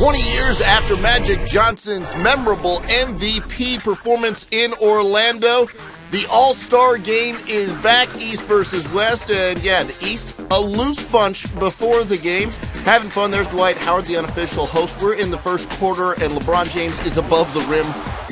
20 years after Magic Johnson's memorable MVP performance in Orlando, the All-Star game is back, East versus West, and yeah, the East, a loose bunch before the game. Having fun. There's Dwight Howard, the unofficial host. We're in the first quarter, and LeBron James is above the rim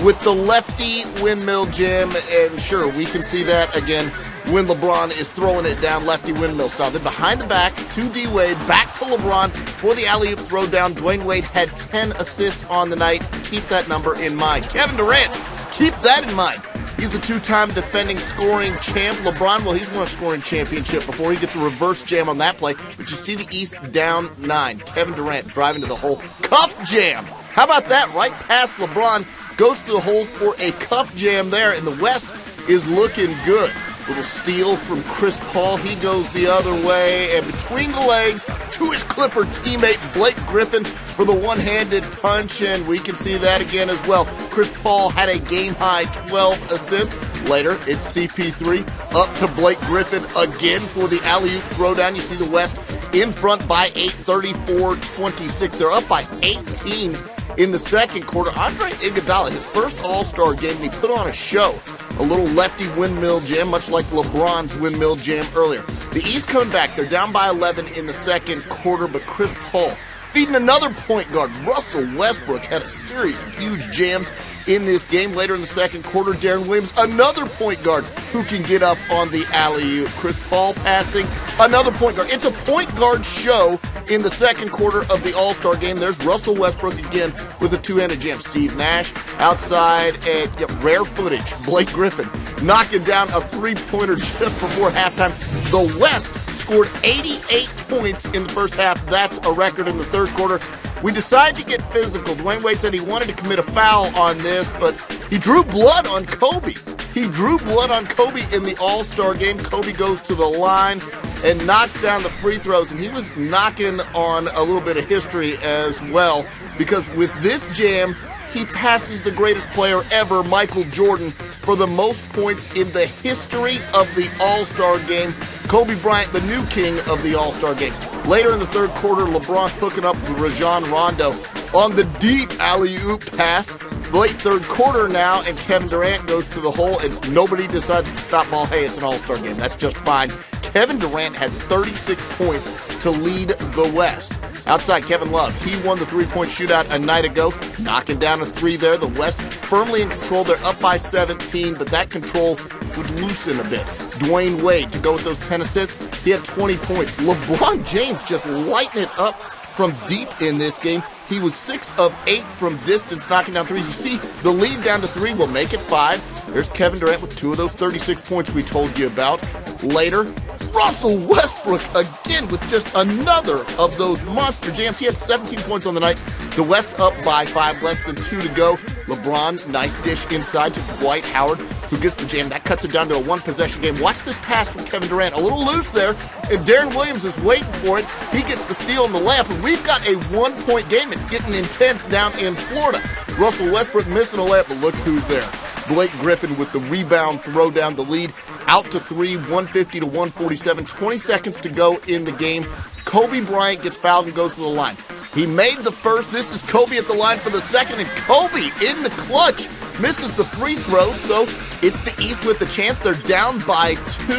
with the lefty windmill jam, and sure, we can see that again when LeBron is throwing it down lefty windmill style. Then behind the back to D-Wade, back to LeBron for the alley-oop throw down. Dwayne Wade had 10 assists on the night. Keep that number in mind. Kevin Durant, keep that in mind. He's the two-time defending scoring champ. LeBron, well, he's won a scoring championship before. He gets a reverse jam on that play. But you see the East down 9. Kevin Durant driving to the hole. Cuff jam. How about that? Right past LeBron. Goes to the hole for a cuff jam there. And the West is looking good. Little steal from Chris Paul. He goes the other way. And between the legs to his Clipper teammate Blake Griffin for the one-handed punch. And we can see that again as well. Chris Paul had a game-high 12 assists. Later, it's CP3 up to Blake Griffin again for the alley-oop throwdown. You see the West in front by 8, 34-26. They're up by 18 in the second quarter. Andre Iguodala, his first All-Star game, and he put on a show. A little lefty windmill jam, much like LeBron's windmill jam earlier. The East coming back. They're down by 11 in the second quarter, but Chris Paul feeding another point guard. Russell Westbrook had a series of huge jams in this game. Later in the second quarter, Deron Williams, another point guard who can get up on the alley-oop. Chris Paul passing, another point guard. It's a point guard show in the second quarter of the All-Star game. There's Russell Westbrook again with a two-handed jam. Steve Nash outside, and rare footage. Blake Griffin knocking down a three-pointer just before halftime. The West scored 88 points in the first half. That's a record in the third quarter. We decided to get physical. Dwayne Wade said he wanted to commit a foul on this, but he drew blood on Kobe. He drew blood on Kobe in the All-Star game. Kobe goes to the line and knocks down the free throws, and he was knocking on a little bit of history as well, because with this jam, he passes the greatest player ever, Michael Jordan, for the most points in the history of the All-Star game. Kobe Bryant, the new king of the All-Star game. Later in the third quarter, LeBron hooking up with Rajon Rondo on the deep alley-oop pass. Late third quarter now, and Kevin Durant goes to the hole, and nobody decides to stop ball. Hey, it's an All-Star game. That's just fine. Kevin Durant had 36 points to lead the West. Outside, Kevin Love, he won the three-point shootout a night ago, knocking down a three there. The West firmly in control. They're up by 17, but that control would loosen a bit. Dwayne Wade to go with those 10 assists. He had 20 points. LeBron James just lighting it up from deep in this game. He was 6 of 8 from distance, knocking down threes. You see the lead down to 3 will make it 5. There's Kevin Durant with 2 of those 36 points we told you about. Later, Russell Westbrook again with just another of those monster jams. He had 17 points on the night. The West up by 5, less than 2 to go. LeBron, nice dish inside to Dwight Howard, who gets the jam. That cuts it down to a one-possession game. Watch this pass from Kevin Durant. A little loose there, and Deron Williams is waiting for it. He gets the steal and the layup, and we've got a one-point game. It's getting intense down in Florida. Russell Westbrook missing a layup, but look who's there. Blake Griffin with the rebound, throw down the lead. Out to 3, 150 to 147. 20 seconds to go in the game. Kobe Bryant gets fouled and goes to the line. He made the first. This is Kobe at the line for the second, and Kobe in the clutch misses the free throw, so it's the East with the chance. They're down by 2,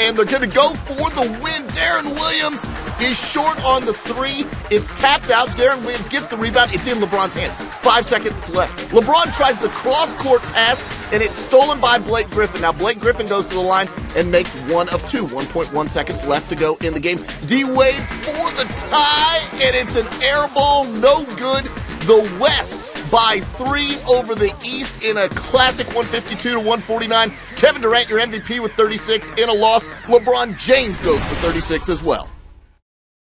and they're going to go for the win. Deron Williams is short on the 3. It's tapped out. Deron Williams gets the rebound. It's in LeBron's hands. 5 seconds left. LeBron tries the cross-court pass, and it's stolen by Blake Griffin. Now, Blake Griffin goes to the line and makes 1 of 2. 1.1 seconds left to go in the game. D-Wade for the tie, and it's an air ball. No good. The West by 3 over the East in a classic 152 to 149. Kevin Durant, your MVP with 36 in a loss. LeBron James goes for 36 as well.